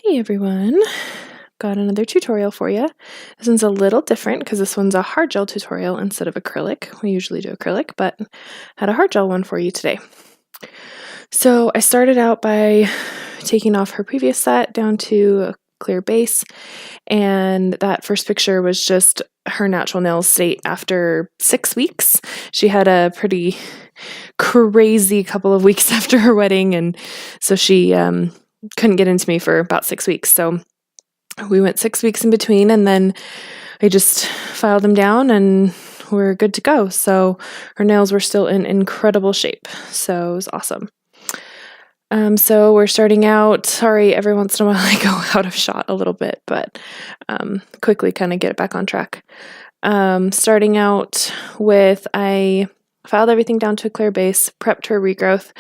Hey everyone, got another tutorial for you. This one's a little different because this one's a hard gel tutorial instead of acrylic. We usually do acrylic, but had a hard gel one for you today. So I started out by taking off her previous set down to a clear base, and that first picture was just her natural nail state after 6 weeks. She had a pretty crazy couple of weeks after her wedding, and so she couldn't get into me for about 6 weeks. So we went 6 weeks in between, and then I just filed them down and we're good to go. So her nails were still in incredible shape. So it was awesome. So we're starting out, sorry, every once in a while I go out of shot a little bit, but quickly kind of get it back on track. Starting out with, I filed everything down to a clear base, prepped her regrowth,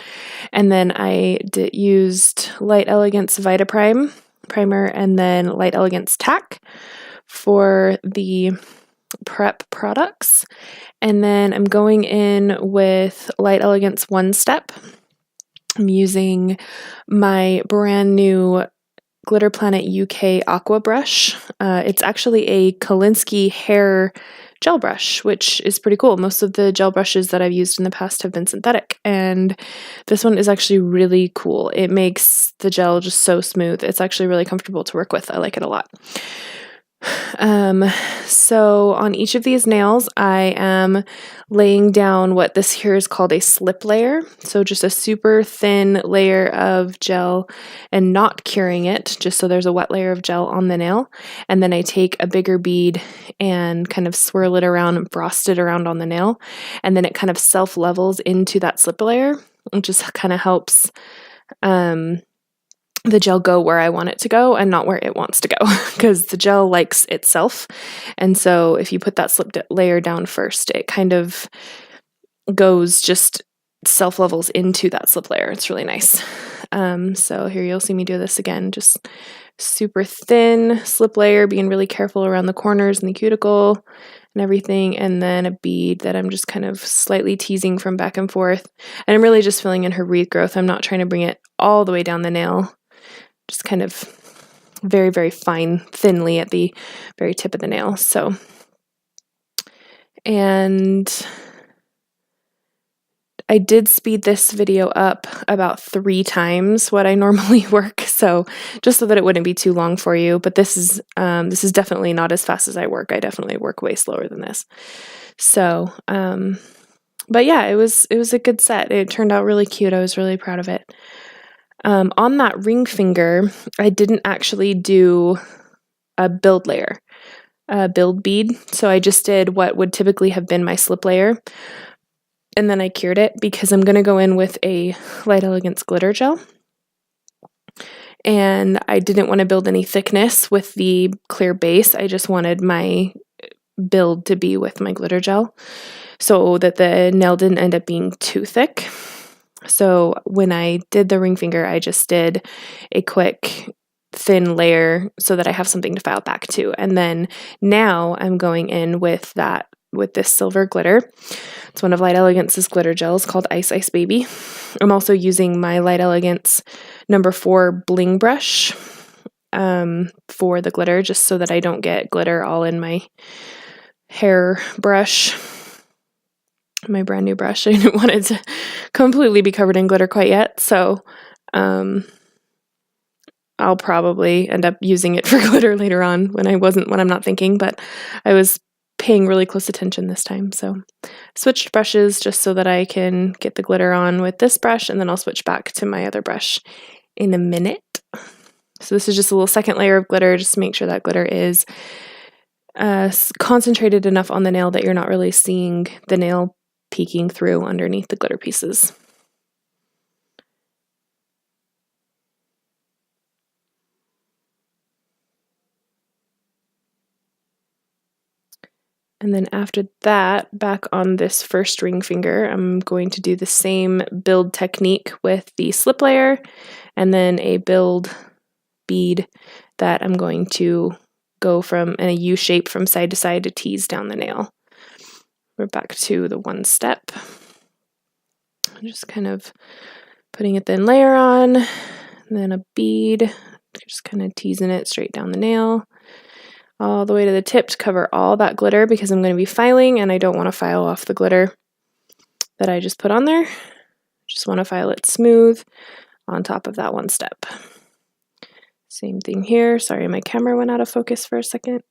and then I used Light Elegance Vita primer and then Light Elegance Tack for the prep products. And then I'm going in with Light Elegance One Step. I'm using my brand new Glitter Planet UK Aqua brush. It's actually a Kolinsky hair gel brush, which is pretty cool. Most of the gel brushes that I've used in the past have been synthetic, and this one is actually really cool. It makes the gel just so smooth. It's actually really comfortable to work with. I like it a lot. So on each of these nails, I am laying down what this here is called a slip layer. So just a super thin layer of gel and not curing it, just so there's a wet layer of gel on the nail. And then I take a bigger bead and kind of swirl it around and frost it around on the nail. And then it kind of self-levels into that slip layer, which just kind of helps the gel go where I want it to go and not where it wants to go, because the gel likes itself. And so if you put that slip layer down first, it kind of goes just self-levels into that slip layer. It's really nice. So here you'll see me do this again, just super thin slip layer, being really careful around the corners and the cuticle and everything, and then a bead that I'm just kind of slightly teasing from back and forth. And I'm really just filling in her regrowth. I'm not trying to bring it all the way down the nail, just kind of very, very fine, thinly at the very tip of the nail. So, and I did speed this video up about 3 times what I normally work, so just so that it wouldn't be too long for you. But this is definitely not as fast as I work. I definitely work way slower than this. So, but yeah, it was a good set. It turned out really cute. I was really proud of it. On that ring finger, I didn't actually do a build layer, a build bead. So I just did what would typically have been my slip layer, and then I cured it because I'm going to go in with a Light Elegance glitter gel. And I didn't want to build any thickness with the clear base. I just wanted my build to be with my glitter gel so that the nail didn't end up being too thick. So when I did the ring finger, I just did a quick thin layer so that I have something to file back to. And then now I'm going in with this silver glitter. It's one of Light Elegance's glitter gels called Ice Ice Baby. I'm also using my Light Elegance number 4 bling brush for the glitter, just so that I don't get glitter all in my hair brush. My brand new brush. I didn't want it to completely be covered in glitter quite yet, so I'll probably end up using it for glitter later on when I'm not thinking, but I was paying really close attention this time. So switched brushes just so that I can get the glitter on with this brush, and then I'll switch back to my other brush in a minute. So this is just a little second layer of glitter, just to make sure that glitter is concentrated enough on the nail that you're not really seeing the nail peeking through underneath the glitter pieces. And then after that, back on this first ring finger, I'm going to do the same build technique with the slip layer and then a build bead that I'm going to go from in a U shape from side to side to tease down the nail. We're back to the one step. I'm just kind of putting a thin layer on, and then a bead Just kind of teasing it straight down the nail, all the way to the tip to cover all that glitter because I'm going to be filing and I don't want to file off the glitter that I just put on there. Just want to file it smooth on top of that one step. Same thing here. Sorry, my camera went out of focus for a second.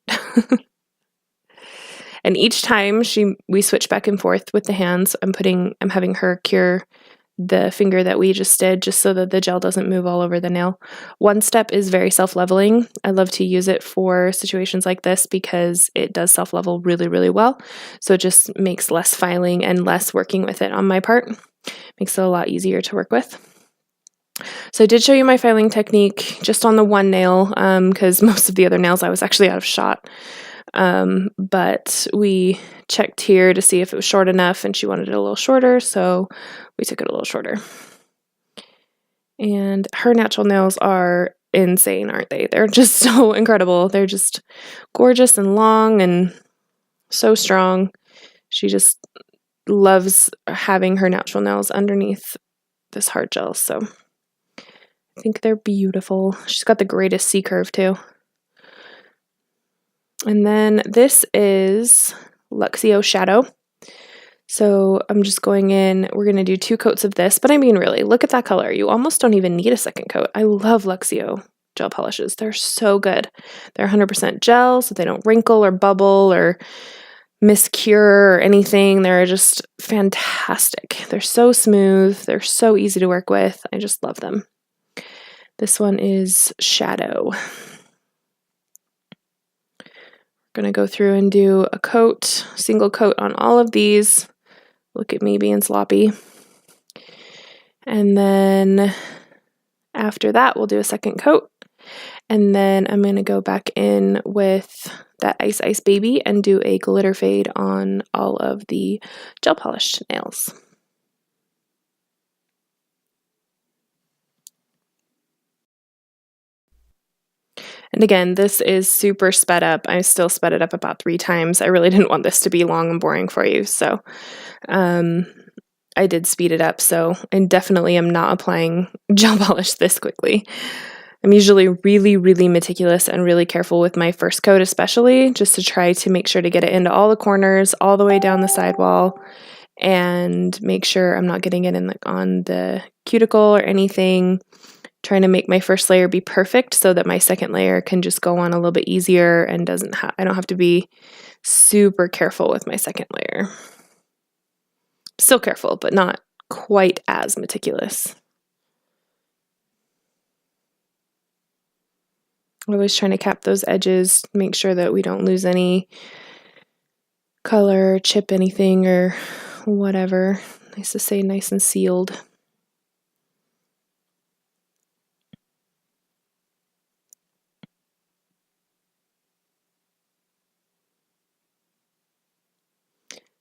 And each time we switch back and forth with the hands, I'm having her cure the finger that we just did, just so that the gel doesn't move all over the nail. One step is very self-leveling. I love to use it for situations like this because it does self-level really, really well. So it just makes less filing and less working with it on my part. Makes it a lot easier to work with. So I did show you my filing technique just on the one nail because most of the other nails I was actually out of shot. But we checked here to see if it was short enough and she wanted it a little shorter, so we took it a little shorter. And her natural nails are insane, aren't they? They're just so incredible. They're just gorgeous and long and so strong. She just loves having her natural nails underneath this hard gel, so I think they're beautiful. She's got the greatest C curve too. And then this is Luxio Shadow. So I'm just going in, we're going to do 2 coats of this, but I mean really, look at that color. You almost don't even need a second coat. I love Luxio gel polishes. They're so good. They're 100% gel, so they don't wrinkle or bubble or miscure or anything. They're just fantastic. They're so smooth. They're so easy to work with. I just love them. This one is Shadow. Going to go through and do a coat, single coat on all of these. Look at me being sloppy. And then after that, we'll do a second coat. And then I'm going to go back in with that Ice Ice Baby and do a glitter fade on all of the gel polished nails. And again, this is super sped up. I still sped it up about 3 times. I really didn't want this to be long and boring for you, so I did speed it up. So I definitely am not applying gel polish this quickly. I'm usually really, really meticulous and really careful with my first coat especially, just to try to make sure to get it into all the corners, all the way down the sidewall, and make sure I'm not getting it in on the cuticle or anything. Trying to make my first layer be perfect so that my second layer can just go on a little bit easier and I don't have to be super careful with my second layer. Still careful, but not quite as meticulous. Always trying to cap those edges, make sure that we don't lose any color, chip anything or whatever. Nice to say nice and sealed.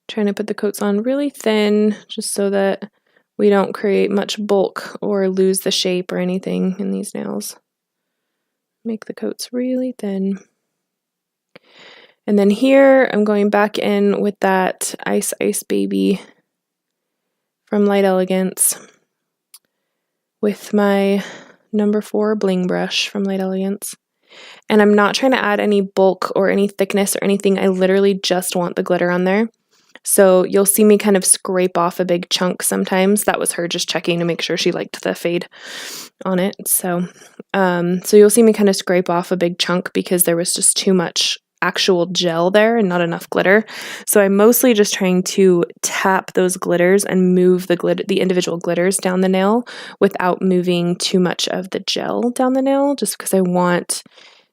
Trying to put the coats on really thin just so that we don't create much bulk or lose the shape or anything in these nails. Make the coats really thin. And then here I'm going back in with that Ice Ice Baby from Light Elegance with my number 4 bling brush from Light Elegance. And I'm not trying to add any bulk or any thickness or anything. I literally just want the glitter on there. So you'll see me kind of scrape off a big chunk sometimes. That was her just checking to make sure she liked the fade on it. So you'll see me kind of scrape off a big chunk because there was just too much actual gel there and not enough glitter. So I'm mostly just trying to tap those glitters and move the individual glitters down the nail without moving too much of the gel down the nail, just because I want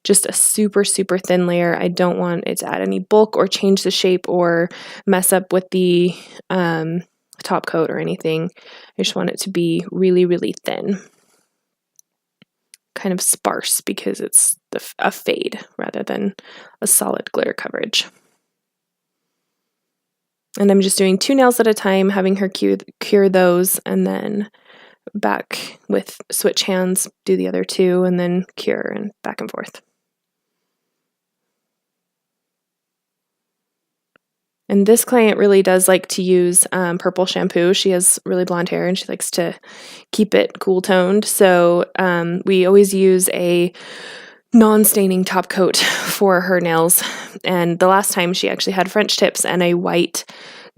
just a super, super thin layer. I don't want it to add any bulk or change the shape or mess up with the top coat or anything. I just want it to be really, really thin. Kind of sparse because it's a fade rather than a solid glitter coverage. And I'm just doing 2 nails at a time, having her cure those, and then back with switch hands, do the other 2, and then cure and back and forth. And this client really does like to use purple shampoo. She has really blonde hair and she likes to keep it cool toned. So we always use a non-staining top coat for her nails. And the last time she actually had French tips and a white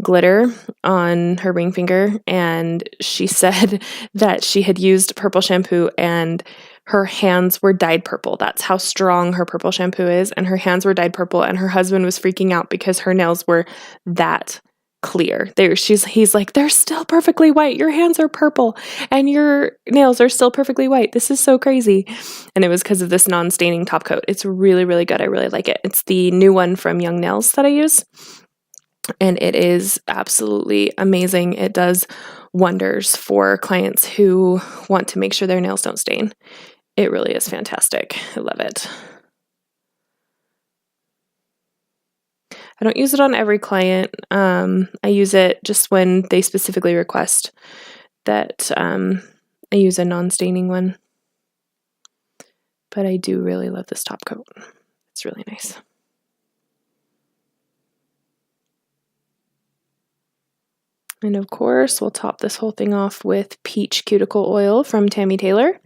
glitter on her ring finger. And she said that she had used purple shampoo and her hands were dyed purple. That's how strong her purple shampoo is. And her hands were dyed purple. And her husband was freaking out because her nails were that clear. He's like, they're still perfectly white. Your hands are purple and your nails are still perfectly white. This is so crazy. And it was because of this non-staining top coat. It's really, really good. I really like it. It's the new one from Young Nails that I use. And it is absolutely amazing. It does wonders for clients who want to make sure their nails don't stain. It really is fantastic. I love it. I don't use it on every client. I use it just when they specifically request that I use a non-staining one. But I do really love this top coat. It's really nice. And of course, we'll top this whole thing off with peach cuticle oil from Tammy Taylor.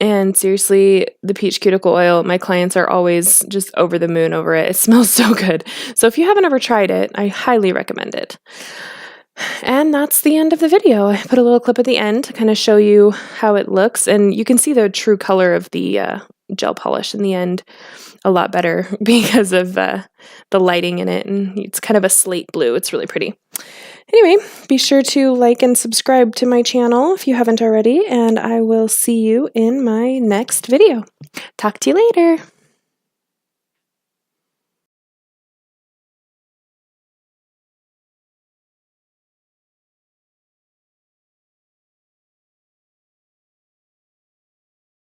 And seriously, the peach cuticle oil, my clients are always just over the moon over it. It smells so good. So if you haven't ever tried it, I highly recommend it. And that's the end of the video. I put a little clip at the end to kind of show you how it looks. And you can see the true color of the gel polish in the end a lot better because of the lighting in it. And it's kind of a slate blue. It's really pretty. Anyway, be sure to like and subscribe to my channel if you haven't already, and I will see you in my next video. Talk to you later.